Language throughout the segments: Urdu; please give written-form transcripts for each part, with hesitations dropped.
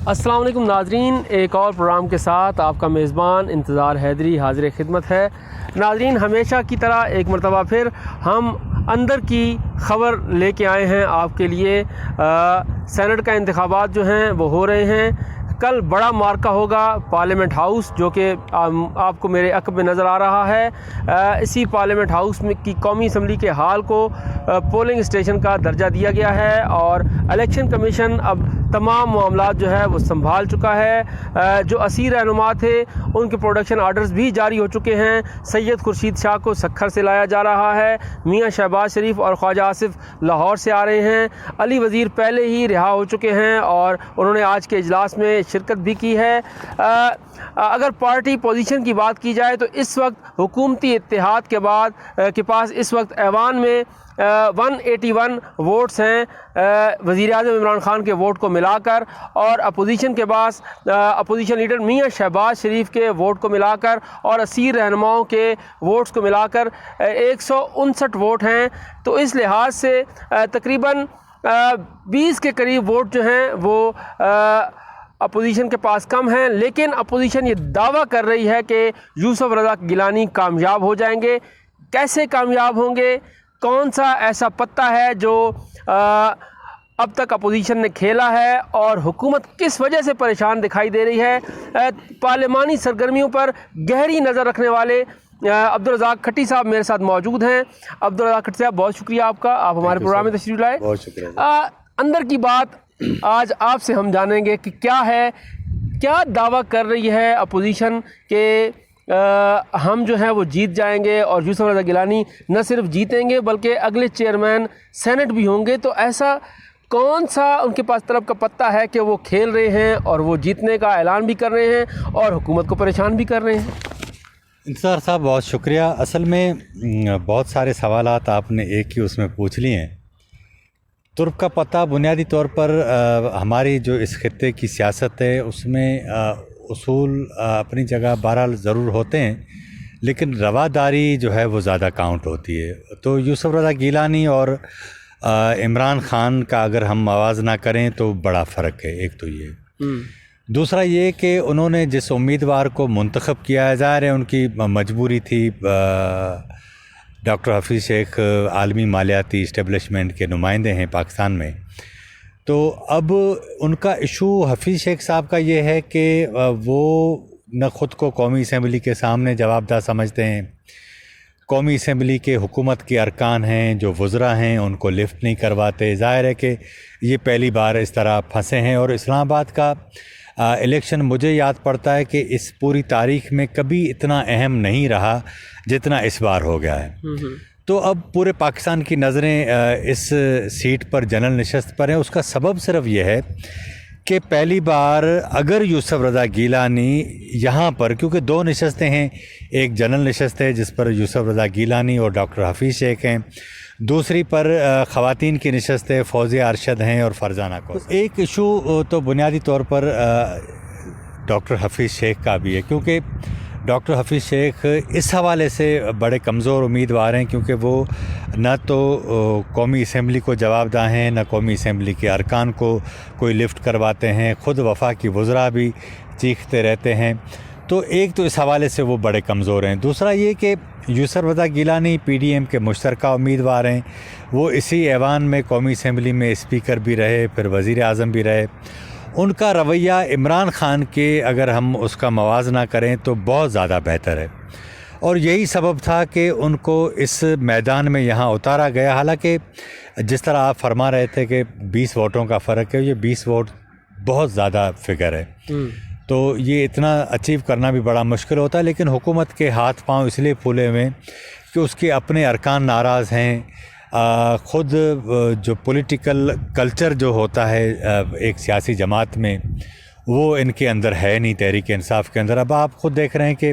السلام علیکم ناظرین، ایک اور پروگرام کے ساتھ آپ کا میزبان انتظار حیدری حاضر خدمت ہے۔ ناظرین، ہمیشہ کی طرح ایک مرتبہ پھر ہم اندر کی خبر لے کے آئے ہیں آپ کے لیے۔ سینٹ کا انتخابات جو ہیں وہ ہو رہے ہیں۔ کل بڑا مارکہ ہوگا پارلیمنٹ ہاؤس، جو کہ آپ کو میرے عقب میں نظر آ رہا ہے۔ اسی پارلیمنٹ ہاؤس میں کی قومی اسمبلی کے ہال کو پولنگ اسٹیشن کا درجہ دیا گیا ہے، اور الیکشن کمیشن اب تمام معاملات جو ہے وہ سنبھال چکا ہے۔ جو اسیر رہنما تھے ان کے پروڈکشن آرڈرز بھی جاری ہو چکے ہیں۔ سید خورشید شاہ کو سکھر سے لایا جا رہا ہے، میاں شہباز شریف اور خواجہ آصف لاہور سے آ رہے ہیں۔ علی وزیر پہلے ہی رہا ہو چکے ہیں اور انہوں نے آج کے اجلاس میں شرکت بھی کی ہے۔ اگر پارٹی پوزیشن کی بات کی جائے تو اس وقت حکومتی اتحاد کے پاس اس وقت ایوان میں 181 ووٹس ہیں وزیر اعظم عمران خان کے ووٹ کو ملا کر، اور اپوزیشن کے پاس اپوزیشن لیڈر میاں شہباز شریف کے ووٹ کو ملا کر اور اسیر رہنماؤں کے ووٹس کو ملا کر 159 ووٹ ہیں۔ تو اس لحاظ سے تقریباً 20 کے قریب ووٹ جو ہیں وہ اپوزیشن کے پاس کم ہیں، لیکن اپوزیشن یہ دعویٰ کر رہی ہے کہ یوسف رضا گیلانی کامیاب ہو جائیں گے۔ کیسے کامیاب ہوں گے؟ کون سا ایسا پتہ ہے جو اب تک اپوزیشن نے کھیلا ہے، اور حکومت کس وجہ سے پریشان دکھائی دے رہی ہے؟ پارلیمانی سرگرمیوں پر گہری نظر رکھنے والے عبدالرزاق کھٹی صاحب میرے ساتھ موجود ہیں۔ عبدالرزاق کھٹی صاحب، بہت شکریہ آپ کا، آپ ہمارے پروگرام میں تشریف لائے۔ بہت شکریہ۔ اندر کی بات آج آپ سے ہم جانیں گے کہ کیا دعویٰ کر رہی ہے اپوزیشن کہ ہم جو ہیں وہ جیت جائیں گے، اور یوسف رضا گیلانی نہ صرف جیتیں گے بلکہ اگلے چیئرمین سینٹ بھی ہوں گے۔ تو ایسا کون سا ان کے پاس طرف کا پتہ ہے کہ وہ کھیل رہے ہیں اور وہ جیتنے کا اعلان بھی کر رہے ہیں اور حکومت کو پریشان بھی کر رہے ہیں؟ انتظار صاحب، بہت شکریہ۔ اصل میں بہت سارے سوالات آپ نے ایک ہی اس میں پوچھ لیے ہیں۔ ترک کا پتہ بنیادی طور پر ہماری جو اس خطے کی سیاست ہے اس میں اصول اپنی جگہ بہرحال ضرور ہوتے ہیں، لیکن رواداری جو ہے وہ زیادہ کاؤنٹ ہوتی ہے۔ تو یوسف رضا گیلانی اور عمران خان کا اگر ہم موازنہ کریں تو بڑا فرق ہے۔ ایک تو یہ، دوسرا یہ کہ انہوں نے جس امیدوار کو منتخب کیا ہے، ظاہر ہے ان کی مجبوری تھی۔ ڈاکٹر حفیظ شیخ عالمی مالیاتی اسٹیبلشمنٹ کے نمائندے ہیں پاکستان میں، تو اب ان کا ایشو حفیظ شیخ صاحب کا یہ ہے کہ وہ نہ خود کو قومی اسمبلی کے سامنے جواب دہ سمجھتے ہیں۔ قومی اسمبلی کے حکومت کے ارکان ہیں جو وزراء ہیں ان کو لفٹ نہیں کرواتے۔ ظاہر ہے کہ یہ پہلی بار اس طرح پھنسے ہیں، اور اسلام آباد کا الیکشن مجھے یاد پڑتا ہے کہ اس پوری تاریخ میں کبھی اتنا اہم نہیں رہا جتنا اس بار ہو گیا ہے۔ تو اب پورے پاکستان کی نظریں اس سیٹ پر جنرل نشست پر ہیں۔ اس کا سبب صرف یہ ہے کہ پہلی بار اگر یوسف رضا گیلانی یہاں پر، کیونکہ دو نشستیں ہیں، ایک جنرل نشست ہے جس پر یوسف رضا گیلانی اور ڈاکٹر حفیظ شیخ ہیں، دوسری پر خواتین کی نشست ہے، فوزیہ ارشد ہیں اور فرزانہ کو۔ ایک ایشو تو بنیادی طور پر ڈاکٹر حفیظ شیخ کا بھی ہے، کیونکہ ڈاکٹر حفیظ شیخ اس حوالے سے بڑے کمزور امیدوار ہیں کیونکہ وہ نہ تو قومی اسمبلی کو جواب دہ ہیں، نہ قومی اسمبلی کے ارکان کو کوئی لفٹ کرواتے ہیں، خود وفاقی وزراء بھی چیختے رہتے ہیں۔ تو ایک تو اس حوالے سے وہ بڑے کمزور ہیں۔ دوسرا یہ کہ یوسف Raza Gilani P D M کے مشترکہ امیدوار ہیں، وہ اسی ایوان میں قومی اسمبلی میں اسپیکر بھی رہے، پھر وزیر اعظم بھی رہے۔ ان کا رویہ عمران خان کے اگر ہم اس کا موازنہ کریں تو بہت زیادہ بہتر ہے، اور یہی سبب تھا کہ ان کو اس میدان میں یہاں اتارا گیا۔ حالانکہ جس طرح آپ فرما رہے تھے کہ 20 ووٹوں کا فرق ہے، یہ 20 ووٹ بہت زیادہ فگر ہے، تو یہ اتنا اچیو کرنا بھی بڑا مشکل ہوتا ہے۔ لیکن حکومت کے ہاتھ پاؤں اس لیے پھولے ہوئے کہ اس کے اپنے ارکان ناراض ہیں، خود جو پولیٹیکل کلچر جو ہوتا ہے ایک سیاسی جماعت میں وہ ان کے اندر ہے نہیں، تحریک انصاف کے اندر۔ اب آپ خود دیکھ رہے ہیں کہ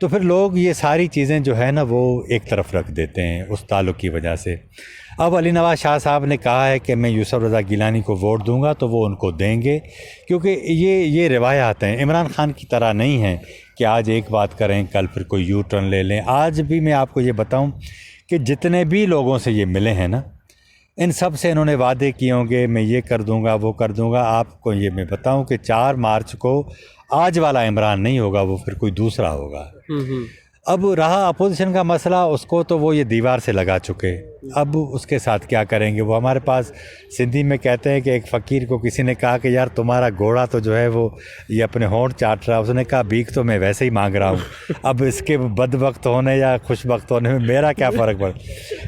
تو پھر لوگ یہ ساری چیزیں جو ہے نا وہ ایک طرف رکھ دیتے ہیں اس تعلق کی وجہ سے۔ اب علی نواز شاہ صاحب نے کہا ہے کہ میں یوسف رضا گیلانی کو ووٹ دوں گا تو وہ ان کو دیں گے، کیونکہ یہ روایات ہیں، عمران خان کی طرح نہیں ہیں کہ آج ایک بات کریں کل پھر کوئی یو ٹرن لے لیں۔ آج بھی میں آپ کو یہ بتاؤں کہ جتنے بھی لوگوں سے یہ ملے ہیں نا، ان سب سے انہوں نے وعدے کیے ہوں گے میں یہ کر دوں گا وہ کر دوں گا۔ آپ کو یہ میں بتاؤں کہ 4 مارچ کو آج والا عمران نہیں ہوگا، وہ پھر کوئی دوسرا ہوگا۔ اب رہا اپوزیشن کا مسئلہ، اس کو تو وہ یہ دیوار سے لگا چکے، اب اس کے ساتھ کیا کریں گے؟ وہ ہمارے پاس سندھی میں کہتے ہیں کہ ایک فقیر کو کسی نے کہا کہ یار تمہارا گھوڑا تو جو ہے وہ یہ اپنے ہونٹ چاٹ رہا ہے، اس نے کہا بھیک تو میں ویسے ہی مانگ رہا ہوں، اب اس کے بد وقت ہونے یا خوش وقت ہونے میں میرا کیا فرق پڑ؟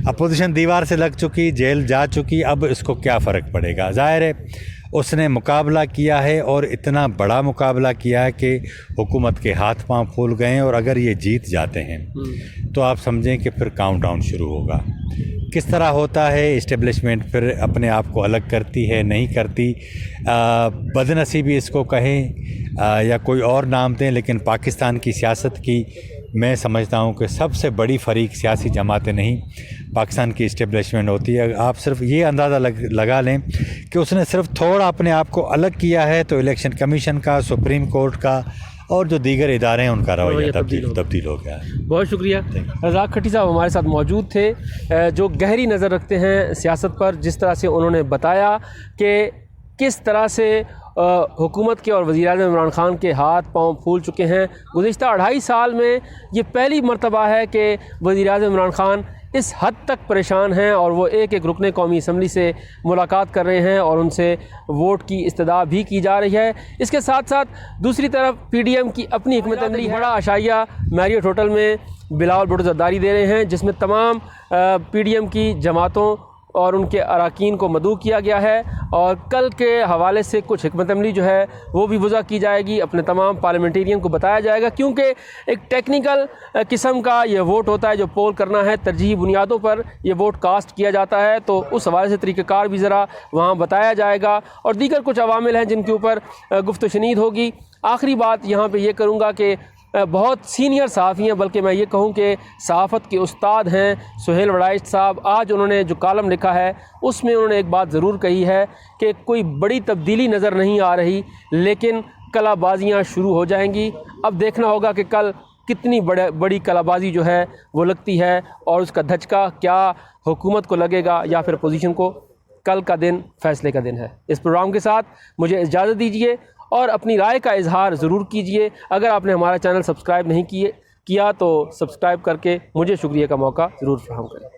اپوزیشن دیوار سے لگ چکی، جیل جا چکی، اب اس کو کیا فرق پڑے گا؟ ظاہر ہے اس نے مقابلہ کیا ہے اور اتنا بڑا مقابلہ کیا ہے کہ حکومت کے ہاتھ پاؤں پھول گئے ہیں، اور اگر یہ جیت جاتے ہیں تو آپ سمجھیں کہ پھر کاؤنٹ ڈاؤن شروع ہوگا۔ کس طرح ہوتا ہے اسٹیبلشمنٹ پھر اپنے آپ کو الگ کرتی ہے نہیں کرتی، بد نصیبی اس کو کہیں یا کوئی اور نام دیں، لیکن پاکستان کی سیاست کی میں سمجھتا ہوں کہ سب سے بڑی فریق سیاسی جماعتیں نہیں، پاکستان کی اسٹیبلشمنٹ ہوتی ہے۔ آپ صرف یہ اندازہ لگا لیں کہ اس نے صرف تھوڑا اپنے آپ کو الگ کیا ہے تو الیکشن کمیشن کا، سپریم کورٹ کا اور جو دیگر ادارے ہیں ان کا رویہ تبدیل ہو گیا ہے۔ بہت شکریہ۔ رزاق کھٹی صاحب ہمارے ساتھ موجود تھے، جو گہری نظر رکھتے ہیں سیاست پر، جس طرح سے انہوں نے بتایا کہ کس طرح سے حکومت کے اور وزیر اعظم عمران خان کے ہاتھ پاؤں پھول چکے ہیں۔ گزشتہ 2.5 سال میں یہ پہلی مرتبہ ہے کہ وزیر اعظم عمران خان اس حد تک پریشان ہیں اور وہ ایک رکن قومی اسمبلی سے ملاقات کر رہے ہیں اور ان سے ووٹ کی استدعا بھی کی جا رہی ہے۔ اس کے ساتھ ساتھ دوسری طرف پی ڈی ایم کی اپنی حکمت عملی ہے۔ بڑا عشائیہ میریٹ ہوٹل میں بلاول بھٹو زرداری دے رہے ہیں، جس میں تمام پی ڈی ایم کی جماعتوں اور ان کے اراکین کو مدعو کیا گیا ہے، اور کل کے حوالے سے کچھ حکمت عملی جو ہے وہ بھی وضع کی جائے گی، اپنے تمام پارلیمنٹیرین کو بتایا جائے گا، کیونکہ ایک ٹیکنیکل قسم کا یہ ووٹ ہوتا ہے جو پول کرنا ہے، ترجیحی بنیادوں پر یہ ووٹ کاسٹ کیا جاتا ہے، تو اس حوالے سے طریقہ کار بھی ذرا وہاں بتایا جائے گا، اور دیگر کچھ عوامل ہیں جن کے اوپر گفت و شنید ہوگی۔ آخری بات یہاں پہ یہ کروں گا کہ بہت سینئر صحافی ہیں، بلکہ میں یہ کہوں کہ صحافت کے استاد ہیں سہیل وڑائچ صاحب، آج انہوں نے جو کالم لکھا ہے اس میں انہوں نے ایک بات ضرور کہی ہے کہ کوئی بڑی تبدیلی نظر نہیں آ رہی، لیکن کلا بازیاں شروع ہو جائیں گی۔ اب دیکھنا ہوگا کہ کل کتنی بڑی کلا بازی جو ہے وہ لگتی ہے، اور اس کا دھچکا کیا حکومت کو لگے گا یا پھر اپوزیشن کو۔ کل کا دن فیصلے کا دن ہے۔ اس پروگرام کے ساتھ مجھے اجازت دیجیے اور اپنی رائے کا اظہار ضرور کیجیے۔ اگر آپ نے ہمارا چینل سبسکرائب نہیں کیا تو سبسکرائب کر کے مجھے شکریہ کا موقع ضرور فراہم کریں۔